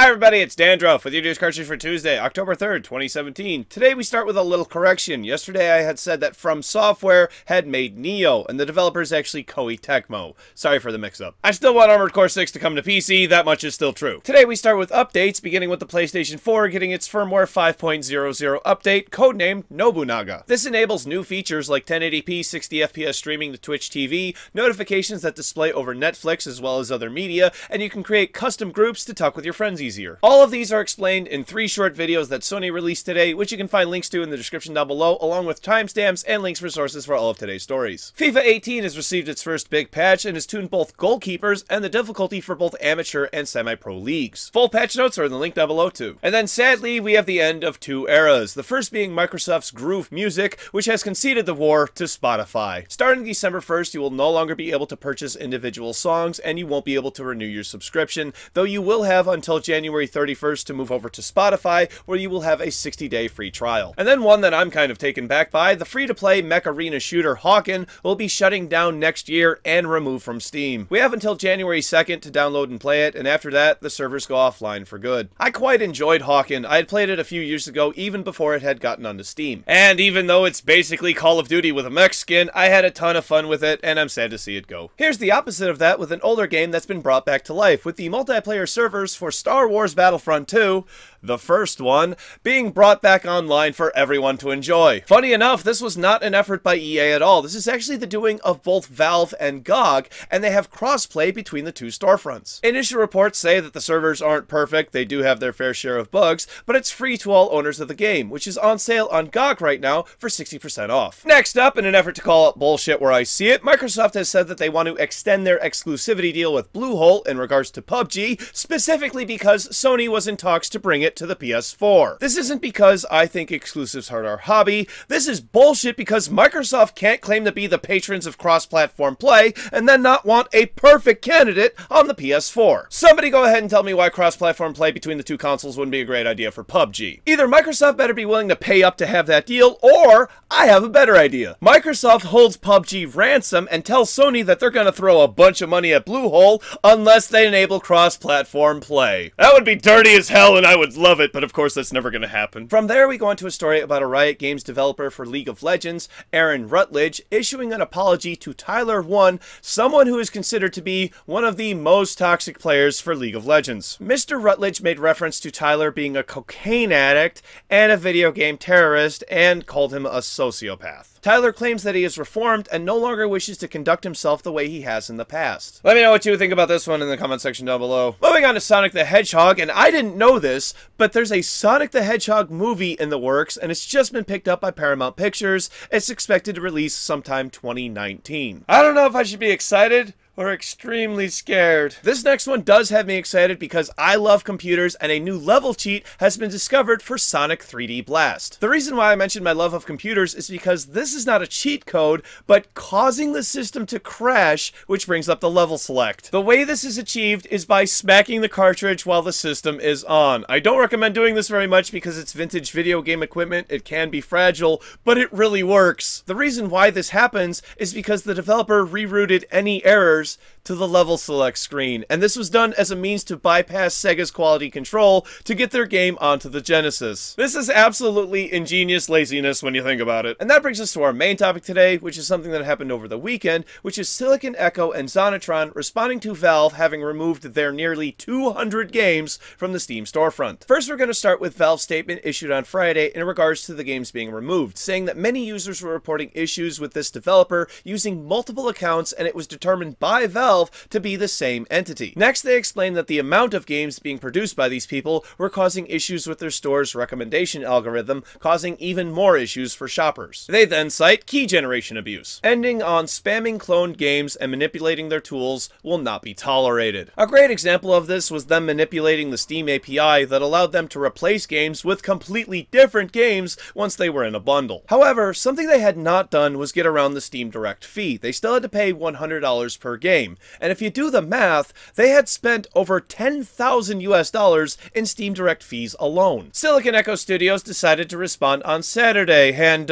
everybody, it's Dandruff with your news Cartridge for Tuesday, October 3rd, 2017. Today we start with a little correction. Yesterday I had said that From Software had made Neo, and the developer is actually Koei Tecmo. Sorry for the mix-up. I still want Armored Core 6 to come to PC, that much is still true. Today we start with updates, beginning with the PlayStation 4 getting its firmware 5.00 update, codenamed Nobunaga. This enables new features like 1080p 60fps streaming to Twitch TV, notifications that display over Netflix as well as other media, and you can create custom groups to talk with your friends easier. All of these are explained in 3 short videos that Sony released today, which you can find links to in the description down below, along with timestamps and links for sources for all of today's stories. FIFA 18 has received its first big patch and has tuned both goalkeepers and the difficulty for both amateur and semi-pro leagues. Full patch notes are in the link down below too. And then sadly, we have the end of 2 eras. The first being Microsoft's Groove Music, which has conceded the war to Spotify. Starting December 1st, you will no longer be able to purchase individual songs, and you won't be able to renew your subscription, though you will have until January 31st to move over to Spotify, where you will have a 60-day free trial. And then one that I'm kind of taken back by, the free-to-play mech arena shooter HAWKEN will be shutting down next year and removed from Steam. We have until January 2nd to download and play it, and after that, the servers go offline for good. I quite enjoyed HAWKEN. I had played it a few years ago, even before it had gotten onto Steam. And even though it's basically Call of Duty with a mech skin, I had a ton of fun with it, and I'm sad to see it go. Here's the opposite of that with an older game that's been brought back to life, with the multiplayer servers for Star Wars Battlefront 2, the first one, being brought back online for everyone to enjoy. Funny enough, this was not an effort by EA at all. This is actually the doing of both Valve and GOG, and they have crossplay between the 2 storefronts. Initial reports say that the servers aren't perfect, they do have their fair share of bugs, but it's free to all owners of the game, which is on sale on GOG right now for 60% off. Next up, in an effort to call out bullshit where I see it, Microsoft has said that they want to extend their exclusivity deal with Bluehole in regards to PUBG, specifically because Sony was in talks to bring it to the PS4. This isn't because I think exclusives hurt our hobby. This is bullshit because Microsoft can't claim to be the patrons of cross-platform play and then not want a perfect candidate on the PS4. Somebody go ahead and tell me why cross-platform play between the 2 consoles wouldn't be a great idea for PUBG. Either Microsoft better be willing to pay up to have that deal, or I have a better idea. Microsoft holds PUBG ransom and tells Sony that they're gonna throw a bunch of money at Bluehole unless they enable cross-platform play. That would be dirty as hell and I would love it, but of course that's never gonna happen. From there we go into a story about a Riot Games developer for League of Legends, Aaron Rutledge, issuing an apology to Tyler 1, someone who is considered to be one of the most toxic players for League of Legends. Mr. Rutledge made reference to Tyler being a cocaine addict and a video game terrorist and called him a sociopath. Tyler claims that he is reformed and no longer wishes to conduct himself the way he has in the past. Let me know what you think about this one in the comment section down below. Moving on to Sonic the Hedgehog, and I didn't know this, but there's a Sonic the Hedgehog movie in the works, and it's just been picked up by Paramount Pictures. It's expected to release sometime 2019. I don't know if I should be excited or extremely scared. This next one does have me excited because I love computers and a new level cheat has been discovered for Sonic 3D Blast. The reason why I mentioned my love of computers is because this is not a cheat code, but causing the system to crash, which brings up the level select. The way this is achieved is by smacking the cartridge while the system is on. I don't recommend doing this very much because it's vintage video game equipment, it can be fragile, but it really works. The reason why this happens is because the developer rerouted any errors to the level select screen, and this was done as a means to bypass Sega's quality control to get their game onto the Genesis. This is absolutely ingenious laziness when you think about it. And that brings us to our main topic today, which is something that happened over the weekend, which is Silicon Echo and Zonitron responding to Valve having removed their nearly 200 games from the Steam storefront. First, we're going to start with Valve's statement issued on Friday in regards to the games being removed, saying that many users were reporting issues with this developer using multiple accounts, and it was determined by Valve to be the same entity. Next, they explained that the amount of games being produced by these people were causing issues with their store's recommendation algorithm, causing even more issues for shoppers. They then cite key generation abuse, ending on spamming cloned games and manipulating their tools will not be tolerated. A great example of this was them manipulating the Steam API that allowed them to replace games with completely different games once they were in a bundle. However, something they had not done was get around the Steam Direct fee. They still had to pay $100 per game, and if you do the math, they had spent over $10,000 US in Steam Direct fees alone. Silicon Echo Studios decided to respond on Saturday, and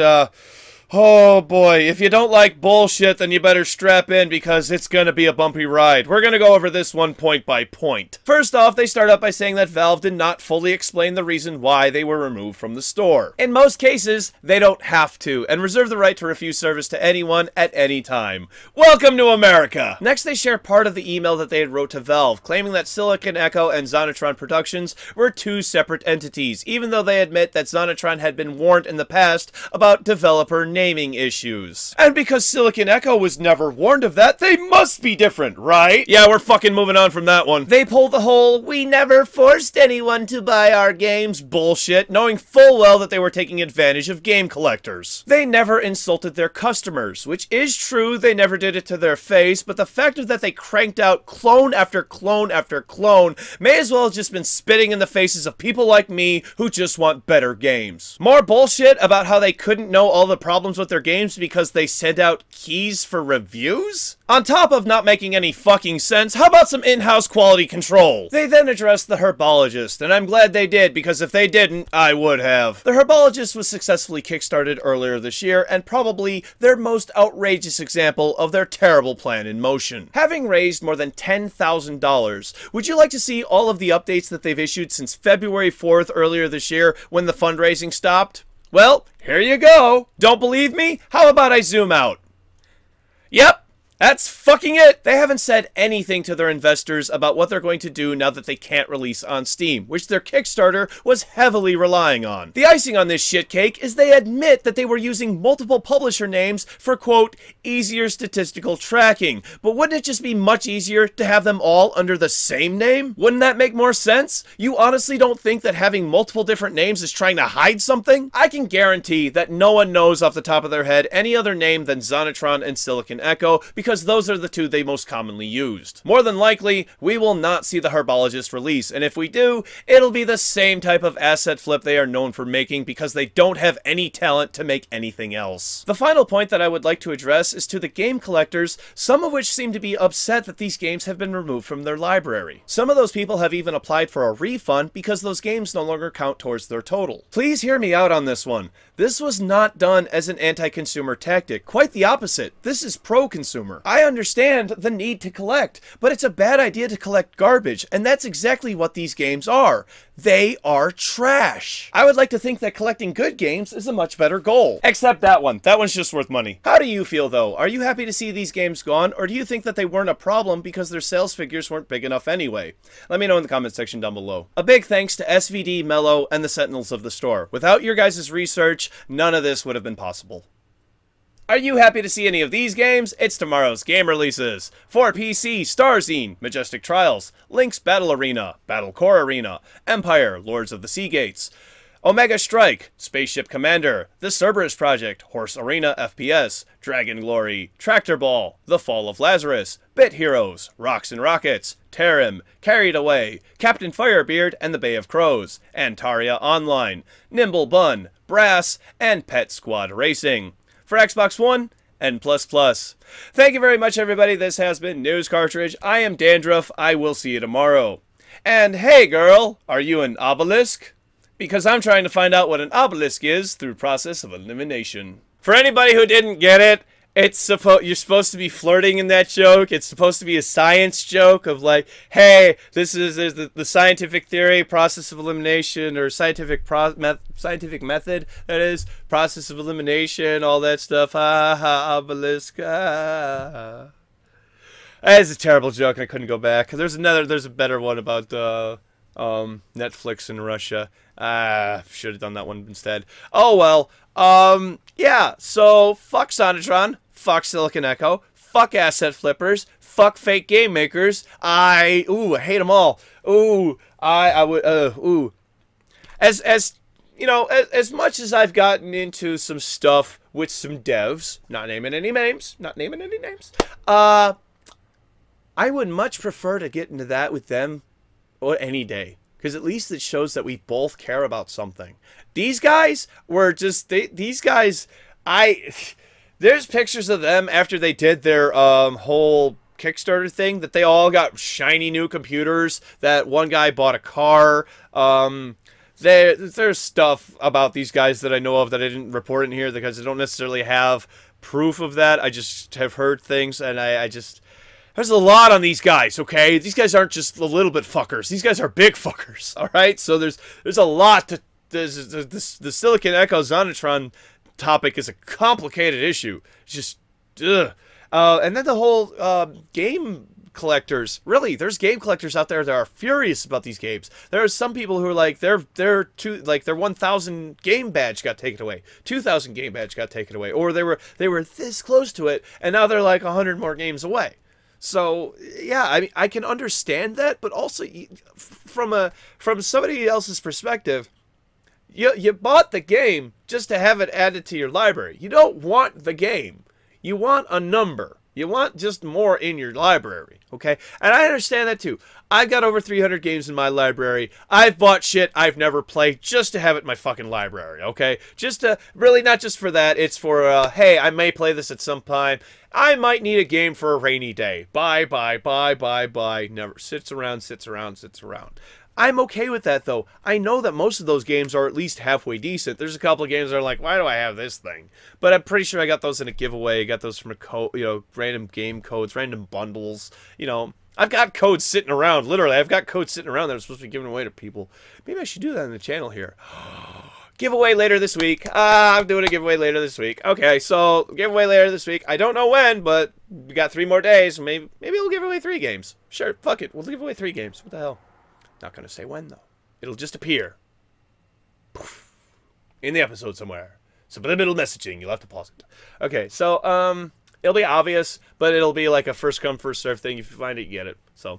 Oh boy, if you don't like bullshit, then you better strap in because it's gonna be a bumpy ride. We're gonna go over this one point by point. First off, they start out by saying that Valve did not fully explain the reason why they were removed from the store. In most cases, they don't have to, and reserve the right to refuse service to anyone at any time. Welcome to America! Next, they share part of the email that they had wrote to Valve, claiming that Silicon Echo and Zonitron Productions were two separate entities, even though they admit that Zonitron had been warned in the past about developer naming issues. And because Silicon Echo was never warned of that, they must be different, right? Yeah, we're fucking moving on from that one. They pull the whole, "we never forced anyone to buy our games" bullshit, knowing full well that they were taking advantage of game collectors. They never insulted their customers, which is true, they never did it to their face, but the fact of that they cranked out clone after clone after clone may as well have just been spitting in the faces of people like me who just want better games. More bullshit about how they couldn't know all the problems with their games because they sent out keys for reviews? On top of not making any fucking sense, how about some in-house quality control? They then addressed the herbologist, and I'm glad they did, because if they didn't, I would have. The herbologist was successfully kickstarted earlier this year, and probably their most outrageous example of their terrible plan in motion. Having raised more than $10,000, would you like to see all of the updates that they've issued since February 4th earlier this year when the fundraising stopped? Well, here you go. Don't believe me? How about I zoom out? Yep. That's fucking it! They haven't said anything to their investors about what they're going to do now that they can't release on Steam, which their Kickstarter was heavily relying on. The icing on this shit cake is they admit that they were using multiple publisher names for, quote, easier statistical tracking. But wouldn't it just be much easier to have them all under the same name? Wouldn't that make more sense? You honestly don't think that having multiple different names is trying to hide something? I can guarantee that no one knows off the top of their head any other name than Zonitron and Silicon Echo, because those are the two they most commonly used. More than likely, we will not see the herbologist release, and if we do, it'll be the same type of asset flip they are known for making because they don't have any talent to make anything else. The final point that I would like to address is to the game collectors, some of which seem to be upset that these games have been removed from their library. Some of those people have even applied for a refund because those games no longer count towards their total. Please hear me out on this one. This was not done as an anti-consumer tactic. Quite the opposite. This is pro-consumer. I understand the need to collect, but it's a bad idea to collect garbage, and that's exactly what these games are. They are trash. I would like to think that collecting good games is a much better goal. Except that one. That one's just worth money. How do you feel, though? Are you happy to see these games gone, or do you think that they weren't a problem because their sales figures weren't big enough anyway? Let me know in the comment section down below. A big thanks to SVD, Mello, and the Sentinels of the store. Without your guys' research, none of this would have been possible. Are you happy to see any of these games? It's tomorrow's game releases. For PC, Starzine, Majestic Trials, Link's Battle Arena, Battle Core Arena, Empire, Lords of the Sea Gates, Omega Strike, Spaceship Commander, The Cerberus Project, Horse Arena FPS, Dragon Glory, Tractor Ball, The Fall of Lazarus, Bit Heroes, Rocks and Rockets, Terrim, Carried Away, Captain Firebeard and the Bay of Crows, Antaria Online, Nimble Bun, Brass, and Pet Squad Racing. For Xbox One, N++. Thank you very much, everybody. This has been News Cartridge. I am Dandruff. I will see you tomorrow. And hey, girl, are you an obelisk? Because I'm trying to find out what an obelisk is through process of elimination. For anybody who didn't get it, you're supposed to be flirting in that joke. It's supposed to be a science joke of like, hey, this is the scientific theory, process of elimination, or scientific method, that is, process of elimination, all that stuff. Ha ha, obelisk. Ah. It's a terrible joke. I couldn't go back. There's a better one about Netflix in Russia. Should have done that one instead. Oh well. Yeah, so fuck Zonitron, fuck Silicon Echo, fuck asset flippers, fuck fake game makers. I hate them all. As you know, as much as I've gotten into some stuff with some devs, not naming any names, I would much prefer to get into that with them or any day. Because at least it shows that we both care about something. These guys were just, these guys, there's pictures of them after they did their whole Kickstarter thing, that they all got shiny new computers, that one guy bought a car, there's stuff about these guys that I know of that I didn't report in here because I don't necessarily have proof of that. I just have heard things, and I just... There's a lot on these guys, okay? These guys aren't just a little bit fuckers. These guys are big fuckers, all right? So there's a lot to... The Silicon Echo Zonitron topic is a complicated issue. It's just... ugh. And then the whole game collectors. Really, there's game collectors out there that are furious about these games. There are some people who are like, their 1,000 game badge got taken away, 2,000 game badge got taken away, or they were this close to it, and now they're like 100 more games away. So yeah, I mean, I can understand that, but also from somebody else's perspective, you bought the game just to have it added to your library. You don't want the game. You want a number. You want just more in your library, okay? And I understand that too. I've got over 300 games in my library. I've bought shit I've never played just to have it in my fucking library, okay? Just to, really not just for that. It's for, hey, I may play this at some time. I might need a game for a rainy day. Bye. Never. Sits around. I'm okay with that, though. I know that most of those games are at least halfway decent. There's a couple of games that are like, why do I have this thing? But I'm pretty sure I got those in a giveaway. I got those from a code, random game codes, random bundles. I've got codes sitting around. Literally, I've got codes sitting around that are supposed to be given away to people. Maybe I should do that on the channel here. Giveaway later this week. I'm doing a giveaway later this week. Okay, so giveaway later this week. I don't know when, but we got 3 more days. Maybe we'll give away 3 games. Sure, fuck it. We'll give away 3 games. What the hell? Not going to say when, though. It'll just appear. Poof, in the episode somewhere. Subliminal messaging. You'll have to pause it. Okay, so, it'll be obvious, but it'll be like a first come, first serve thing. If you find it, you get it. So,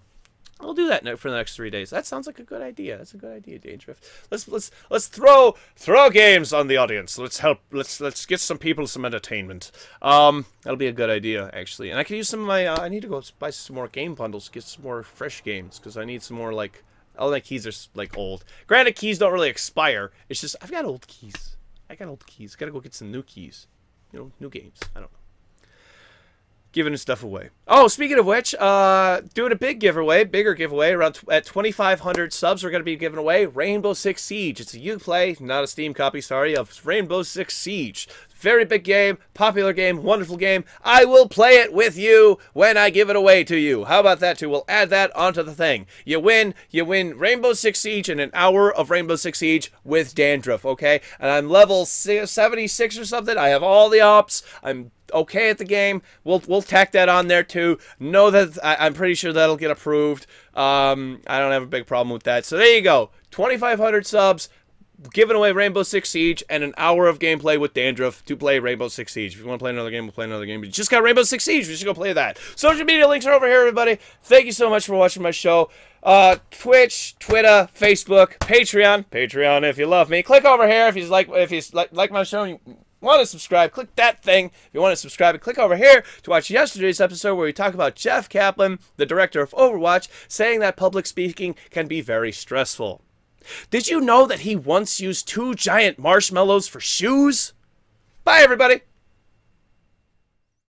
I'll do that for the next 3 days. That sounds like a good idea. That's a good idea, Dangerous. Let's throw some on the audience. Let's get some people some entertainment. That'll be a good idea, actually. And I can use some of my, I need to go buy some more game bundles, get some more fresh games, because I need some more, like, all my keys are, like, old. Granted, keys don't really expire. It's just, I've got old keys. Gotta go get some new keys. New games. I don't know. Giving stuff away. Oh, speaking of which, doing a bigger giveaway, at 2,500 subs, we're going to be giving away Rainbow Six Siege. It's a Uplay, not a Steam copy, sorry, of Rainbow Six Siege. Very big game, popular game, wonderful game. I will play it with you when I give it away to you. How about that, too? We'll add that onto the thing. You win Rainbow Six Siege and an hour of Rainbow Six Siege with Dandruff, okay? And I'm level 76 or something. I have all the ops. I'm okay at the game. We'll tack that on there too. Know that I'm pretty sure that'll get approved. I don't have a big problem with that. So there you go. 2,500 subs, giving away Rainbow Six Siege and an hour of gameplay with Dandruff to play Rainbow Six Siege. If you want to play another game, we'll play another game. But you just got Rainbow Six Siege. We should go play that. Social media links are over here, everybody. Thank you so much for watching my show. Twitch, Twitter, Facebook, Patreon if you love me. Click over here if you like my show. And you want to subscribe, click that thing. If you want to subscribe, and click over here to watch yesterday's episode where we talk about Jeff Kaplan, the director of Overwatch, saying that public speaking can be very stressful. Did you know that he once used 2 giant marshmallows for shoes? Bye, everybody.